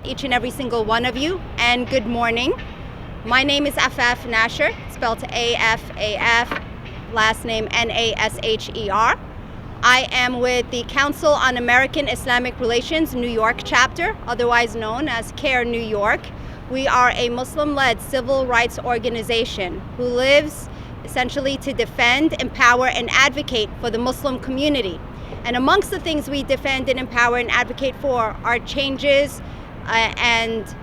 Each and every single one of you, and good morning. My name is Afaf Nasher, spelled A-F-A-F, last name N-A-S-H-E-R. I am with the Council on American-Islamic Relations New York chapter, otherwise known as CAIR New York. We are a Muslim-led civil rights organization who lives essentially to defend, empower, and advocate for the Muslim community. And amongst the things we defend and empower and advocate for are changes and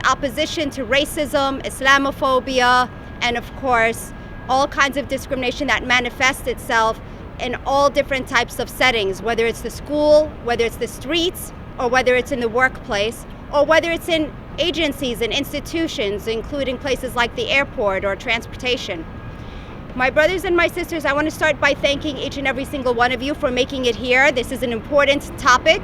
opposition to racism, Islamophobia, and of course, all kinds of discrimination that manifests itself in all different types of settings, whether it's the school, whether it's the streets, or whether it's in the workplace, or whether it's in agencies and institutions, including places like the airport or transportation. My brothers and my sisters, I want to start by thanking each and every single one of you for making it here. This is an important topic.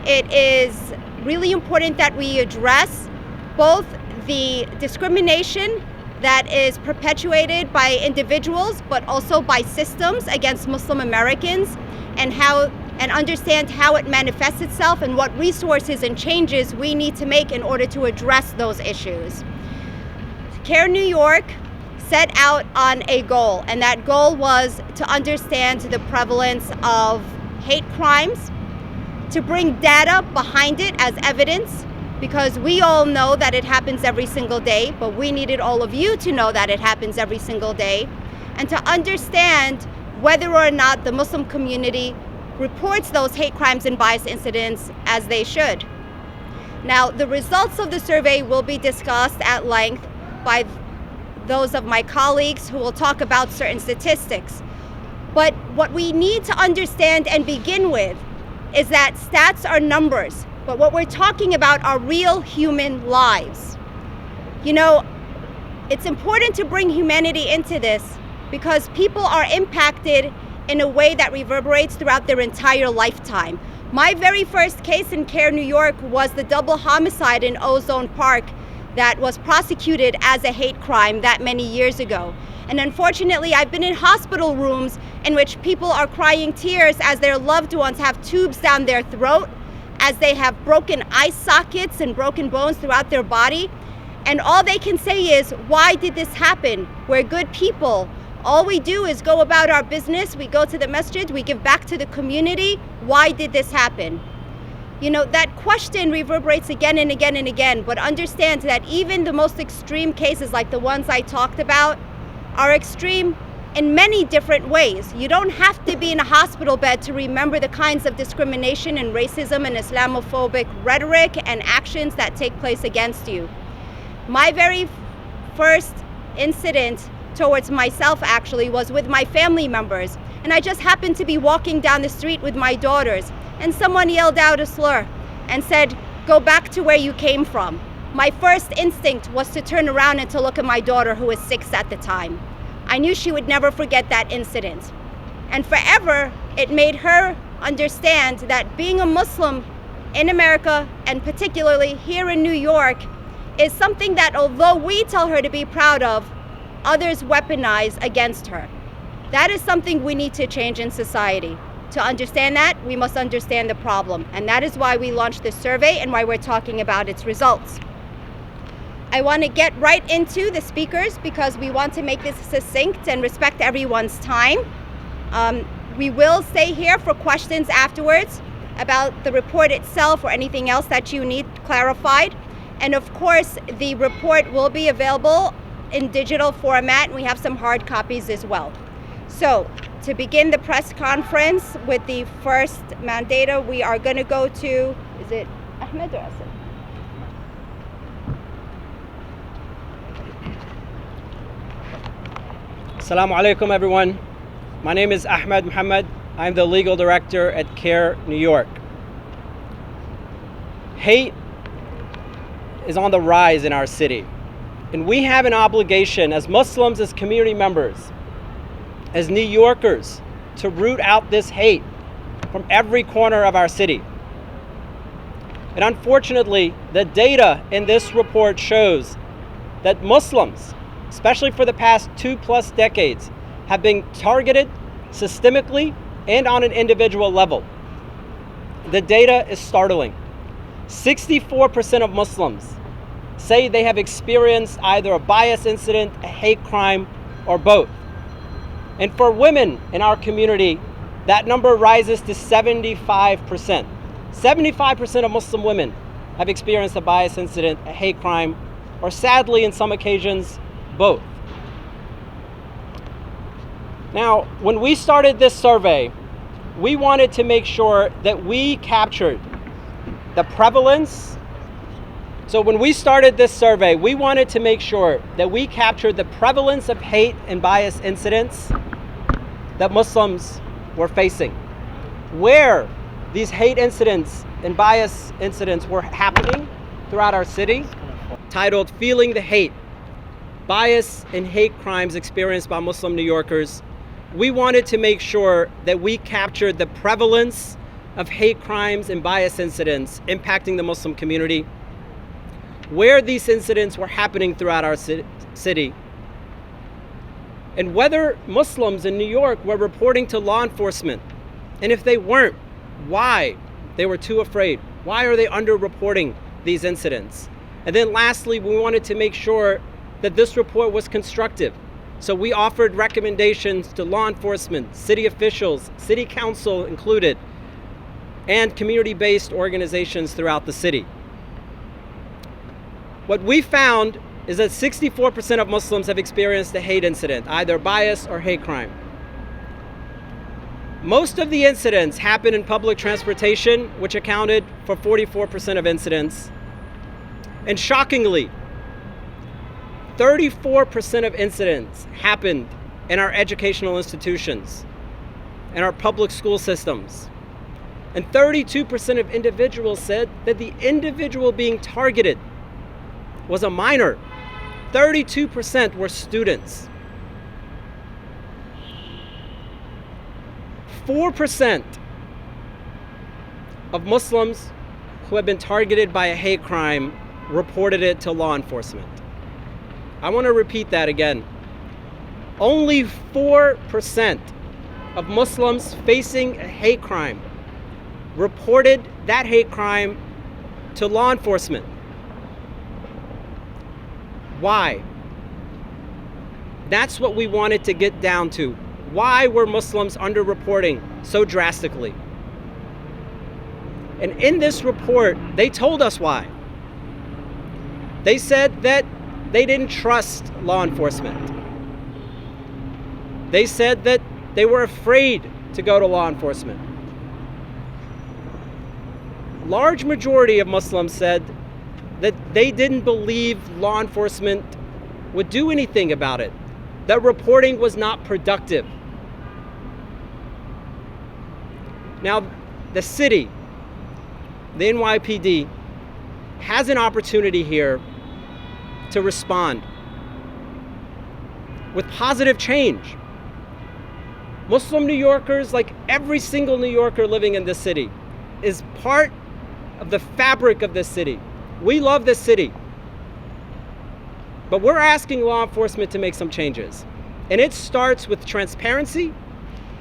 It is really important that we address both the discrimination that is perpetuated by individuals, but also by systems against Muslim Americans, and understand how it manifests itself and what resources and changes we need to make in order to address those issues. CAIR New York set out on a goal, and that goal was to understand the prevalence of hate crimes, to bring data behind it as evidence, because we all know that it happens every single day, but we needed all of you to know that it happens every single day, and to understand whether or not the Muslim community reports those hate crimes and bias incidents as they should. Now, the results of the survey will be discussed at length by those of my colleagues who will talk about certain statistics. But what we need to understand and begin with is that stats are numbers, but what we're talking about are real human lives. You know, it's important to bring humanity into this because people are impacted in a way that reverberates throughout their entire lifetime. My very first case in CAIR New York was the double homicide in Ozone Park that was prosecuted as a hate crime that many years ago. And unfortunately, I've been in hospital rooms in which people are crying tears as their loved ones have tubes down their throat, as they have broken eye sockets and broken bones throughout their body. And all they can say is, why did this happen? We're good people. All we do is go about our business. We go to the masjid, we give back to the community. Why did this happen? You know, that question reverberates again and again and again, but understand that even the most extreme cases like the ones I talked about are extreme in many different ways. You don't have to be in a hospital bed to remember the kinds of discrimination and racism and Islamophobic rhetoric and actions that take place against you. My very first incident towards myself actually was with my family members, and I just happened to be walking down the street with my daughters, and someone yelled out a slur and said, "Go back to where you came from." My first instinct was to turn around and to look at my daughter, who was 6 at the time. I knew she would never forget that incident. And forever, it made her understand that being a Muslim in America, and particularly here in New York, is something that although we tell her to be proud of, others weaponize against her. That is something we need to change in society. To understand that, we must understand the problem. And that is why we launched this survey and why we're talking about its results. I want to get right into the speakers because we want to make this succinct and respect everyone's time. We will stay here for questions afterwards about the report itself or anything else that you need clarified. And of course, the report will be available in digital format. We have some hard copies as well. So to begin the press conference with the first mandata, we are going to go to, is it Ahmed or Asad? Assalamu alaikum, everyone. My name is Ahmed Muhammad. I'm the legal director at CAIR New York. Hate is on the rise in our city, and we have an obligation as Muslims, as community members, as New Yorkers, to root out this hate from every corner of our city. And unfortunately, the data in this report shows that Muslims, especially for the past 2+ decades, have been targeted systemically and on an individual level. The data is startling. 64% of Muslims say they have experienced either a bias incident, a hate crime, or both. And for women in our community, that number rises to 75%. 75% of Muslim women have experienced a bias incident, a hate crime, or sadly, in some occasions, both. Now, when we started this survey, we wanted to make sure that we captured the prevalence. So when we started this survey, we wanted to make sure that we captured the prevalence of hate and bias incidents that Muslims were facing, where these hate incidents and bias incidents were happening throughout our city, titled Feeling the Hate, Bias and Hate Crimes Experienced by Muslim New Yorkers. We wanted to make sure that we captured the prevalence of hate crimes and bias incidents impacting the Muslim community, where these incidents were happening throughout our city, and whether Muslims in New York were reporting to law enforcement, and if they weren't, why they were too afraid. Why are they underreporting these incidents? And then lastly, we wanted to make sure that this report was constructive. So we offered recommendations to law enforcement, city officials, city council included, and community-based organizations throughout the city. What we found is that 64% of Muslims have experienced a hate incident, either bias or hate crime. Most of the incidents happen in public transportation, which accounted for 44% of incidents. And shockingly, 34% of incidents happened in our educational institutions, in our public school systems. And 32% of individuals said that the individual being targeted was a minor. 32% were students. 4% of Muslims who have been targeted by a hate crime reported it to law enforcement. I want to repeat that again. Only 4% of Muslims facing a hate crime reported that hate crime to law enforcement. Why? That's what we wanted to get down to. Why were Muslims underreporting so drastically? And in this report, they told us why. They said that they didn't trust law enforcement. They said that they were afraid to go to law enforcement. Large majority of Muslims said that they didn't believe law enforcement would do anything about it, that reporting was not productive. Now, the city, the NYPD, has an opportunity here to respond with positive change. Muslim New Yorkers, like every single New Yorker living in this city, is part of the fabric of this city. We love this city. But we're asking law enforcement to make some changes. And it starts with transparency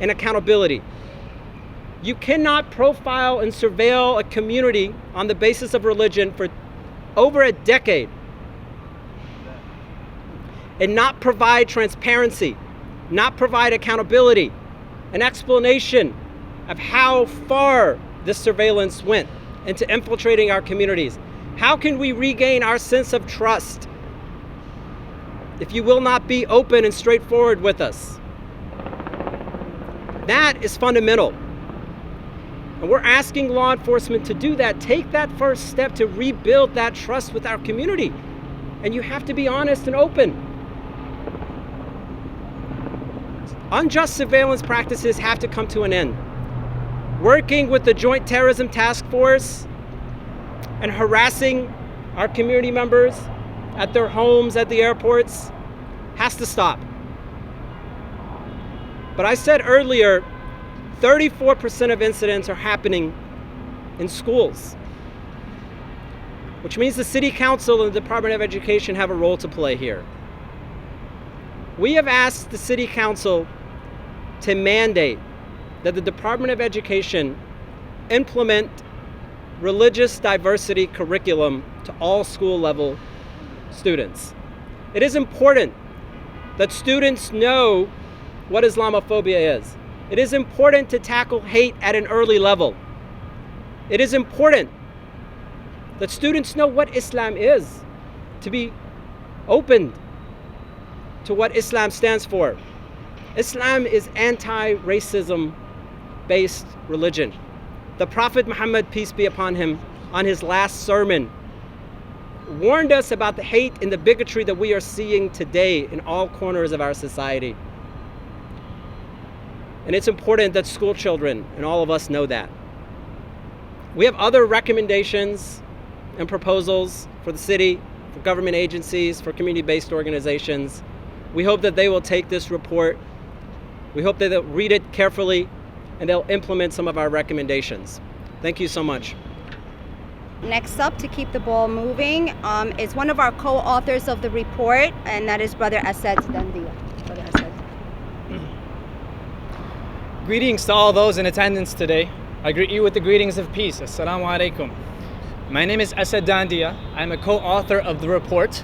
and accountability. You cannot profile and surveil a community on the basis of religion for over a decade and not provide transparency, not provide accountability, an explanation of how far this surveillance went into infiltrating our communities. How can we regain our sense of trust if you will not be open and straightforward with us? That is fundamental. And we're asking law enforcement to do that. Take that first step to rebuild that trust with our community. And you have to be honest and open. Unjust surveillance practices have to come to an end. Working with the Joint Terrorism Task Force and harassing our community members at their homes, at the airports, has to stop. But I said earlier, 34% of incidents are happening in schools, which means the City Council and the Department of Education have a role to play here. We have asked the City Council to mandate that the Department of Education implement religious diversity curriculum to all school level students. It is important that students know what Islamophobia is. It is important to tackle hate at an early level. It is important that students know what Islam is, to be open to what Islam stands for. Islam is anti-racism based religion. The Prophet Muhammad, peace be upon him, on his last sermon, warned us about the hate and the bigotry that we are seeing today in all corners of our society. And it's important that school children and all of us know that. We have other recommendations and proposals for the city, for government agencies, for community-based organizations. We hope that they will take this report. We hope that they'll read it carefully and they'll implement some of our recommendations. Thank you so much. Next up, to keep the ball moving, is one of our co-authors of the report, and that is Brother Asad Dandia. Brother Asad. Greetings to all those in attendance today. I greet you with the greetings of peace. Assalamu alaikum. My name is Asad Dandia. I'm a co-author of the report,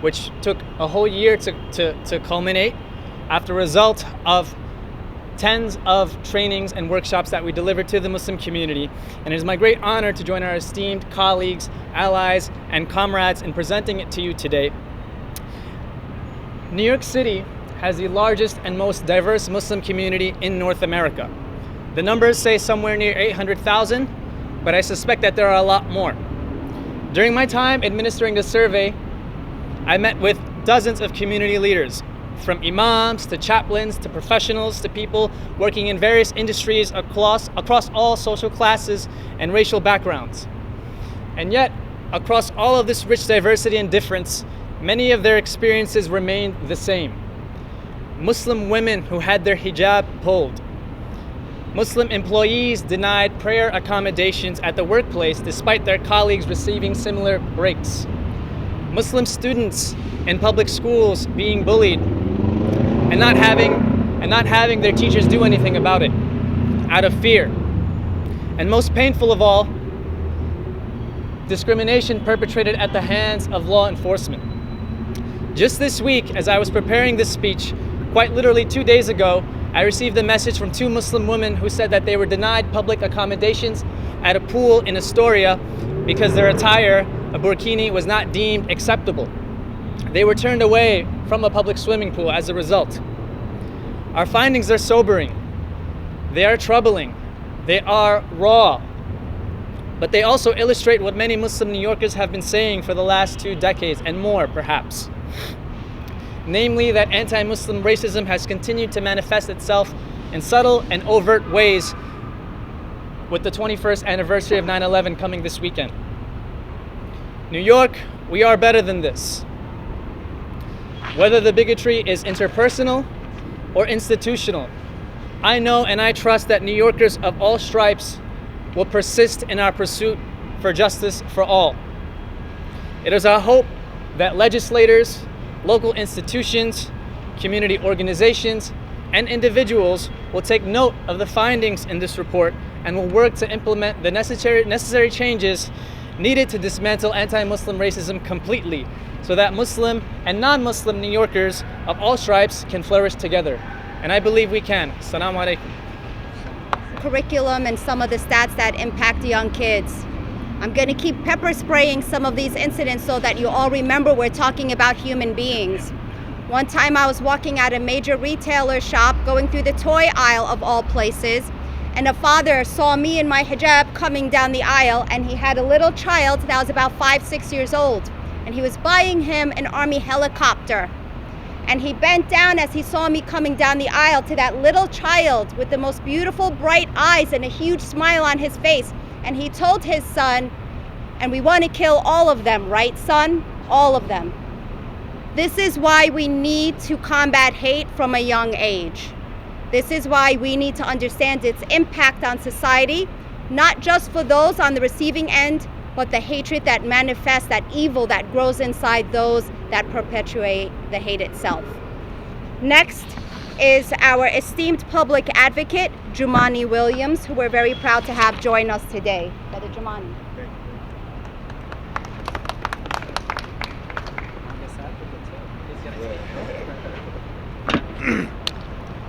which took a whole year to culminate after a result of tens of trainings and workshops that we delivered to the Muslim community. And it is my great honor to join our esteemed colleagues, allies, and comrades in presenting it to you today. New York City has the largest and most diverse Muslim community in North America. The numbers say somewhere near 800,000, but I suspect that there are a lot more. During my time administering the survey, I met with dozens of community leaders, from imams to chaplains to professionals to people working in various industries across all social classes and racial backgrounds. And yet, across all of this rich diversity and difference, many of their experiences remained the same. Muslim women who had their hijab pulled. Muslim employees denied prayer accommodations at the workplace despite their colleagues receiving similar breaks. Muslim students in public schools being bullied and not having their teachers do anything about it out of fear. And most painful of all, discrimination perpetrated at the hands of law enforcement. Just this week, as I was preparing this speech, quite literally 2 days ago, I received a message from two Muslim women who said that they were denied public accommodations at a pool in Astoria because their attire, a burkini, was not deemed acceptable. They were turned away from a public swimming pool as a result. Our findings are sobering. They are troubling. They are raw. But they also illustrate what many Muslim New Yorkers have been saying for the last 2 decades and more, perhaps. Namely, that anti-Muslim racism has continued to manifest itself in subtle and overt ways with the 21st anniversary of 9/11 coming this weekend. New York, we are better than this. Whether the bigotry is interpersonal or institutional, I know and I trust that New Yorkers of all stripes will persist in our pursuit for justice for all. It is our hope that legislators, local institutions, community organizations, and individuals will take note of the findings in this report and will work to implement the necessary changes needed to dismantle anti-Muslim racism completely so that Muslim and non-Muslim New Yorkers of all stripes can flourish together. And I believe we can. Assalamu alaikum. Curriculum and some of the stats that impact young kids. I'm going to keep pepper spraying some of these incidents so that you all remember we're talking about human beings. One time I was walking at a major retailer shop, going through the toy aisle of all places, and a father saw me in my hijab coming down the aisle, and he had a little child that was about 5-6 years old, and he was buying him an army helicopter. And he bent down as he saw me coming down the aisle to that little child with the most beautiful bright eyes and a huge smile on his face. And he told his son, and we want to kill all of them, right, son? All of them. This is why we need to combat hate from a young age. This is why we need to understand its impact on society, not just for those on the receiving end, but the hatred that manifests, that evil that grows inside those that perpetuate the hate itself. Next, is our esteemed public advocate, Jumani Williams, who we're very proud to have join us today. Brother Jumani.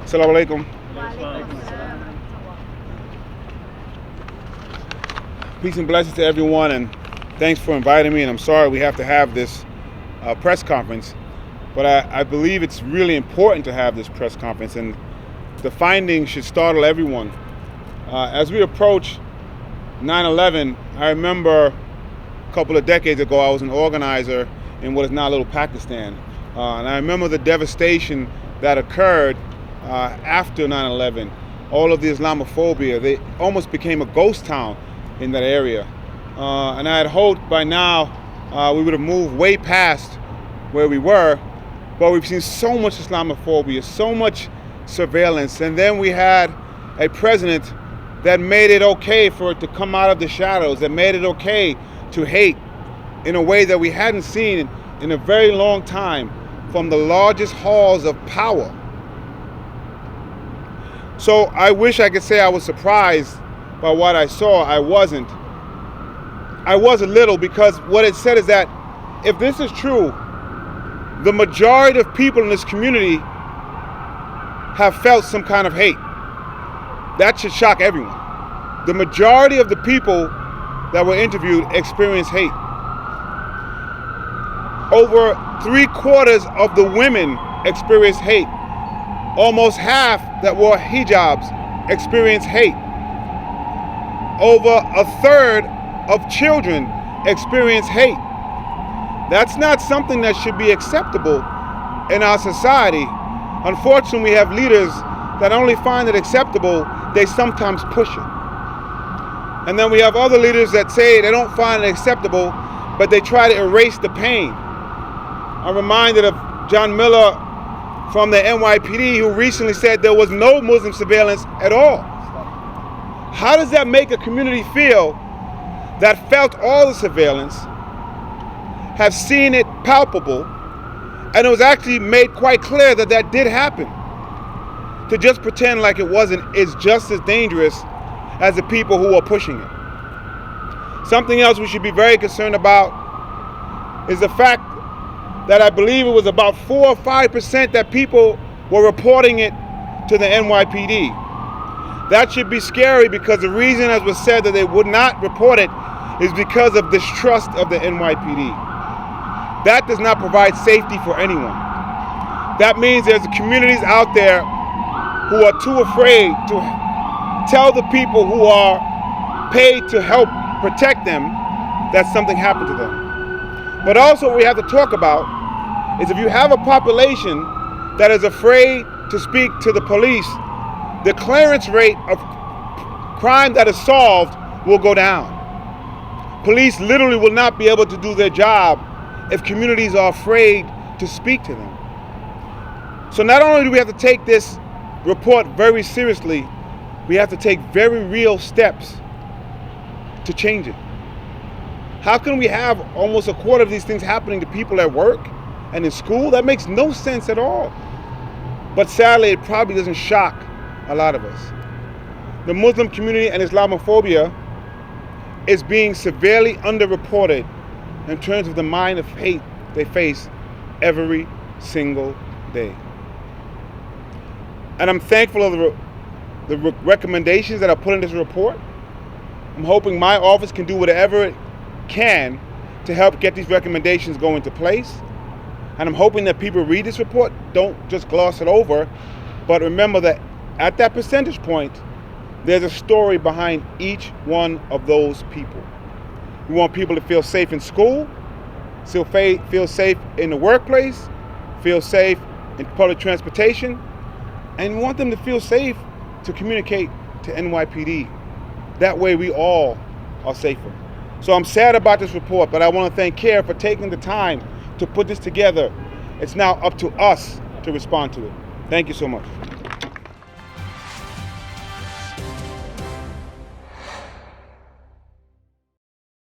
Assalamu alaikum. Peace and blessings to everyone, and thanks for inviting me. And I'm sorry we have to have this press conference, but I believe it's really important to have this press conference, and the findings should startle everyone. As we approach 9/11, I remember a couple of decades ago I was an organizer in what is now Little Pakistan, and I remember the devastation that occurred after 9/11. All of the Islamophobia, they almost became a ghost town in that area. And I had hoped by now we would have moved way past where we were, but we've seen so much Islamophobia, so much surveillance, and then we had a president that made it okay for it to come out of the shadows, that made it okay to hate in a way that we hadn't seen in a very long time from the largest halls of power. So I wish I could say I was surprised by what I saw. I wasn't. I was a little, because what it said is that if this is true, the majority of people in this community have felt some kind of hate. That should shock everyone. The majority of the people that were interviewed experienced hate. Over 3/4 of the women experienced hate. Almost half that wore hijabs experienced hate. Over 1/3 of children experience hate. That's not something that should be acceptable in our society. Unfortunately, we have leaders that only find it acceptable, they sometimes push it. And then we have other leaders that say they don't find it acceptable, but they try to erase the pain. I'm reminded of John Miller from the NYPD, who recently said there was no Muslim surveillance at all. How does that make a community feel that felt all the surveillance, have seen it palpable, and it was actually made quite clear that that did happen? To just pretend like it wasn't is just as dangerous as the people who are pushing it. Something else we should be very concerned about is the fact that I believe it was about 4 or 5% that people were reporting it to the NYPD. That should be scary, because the reason, as was said, that they would not report it is because of distrust of the NYPD. That does not provide safety for anyone. That means there's communities out there who are too afraid to tell the people who are paid to help protect them that something happened to them. But also what we have to talk about is if you have a population that is afraid to speak to the police, the clearance rate of crime that is solved will go down. Police literally will not be able to do their job if communities are afraid to speak to them. So not only do we have to take this report very seriously, we have to take very real steps to change it. How can we have almost 1/4 of these things happening to people at work and in school? That makes no sense at all. But sadly, it probably doesn't shock a lot of us. The Muslim community and Islamophobia is being severely underreported in terms of the mind of hate they face every single day. And I'm thankful of the recommendations that are put in this report. I'm hoping my office can do whatever it can to help get these recommendations go into place. And I'm hoping that people read this report, don't just gloss it over, but remember that at that percentage point, there's a story behind each one of those people. We want people to feel safe in school, feel safe in the workplace, feel safe in public transportation, and we want them to feel safe to communicate to NYPD. That way we all are safer. So I'm sad about this report, but I want to thank CAIR for taking the time to put this together. It's now up to us to respond to it. Thank you so much.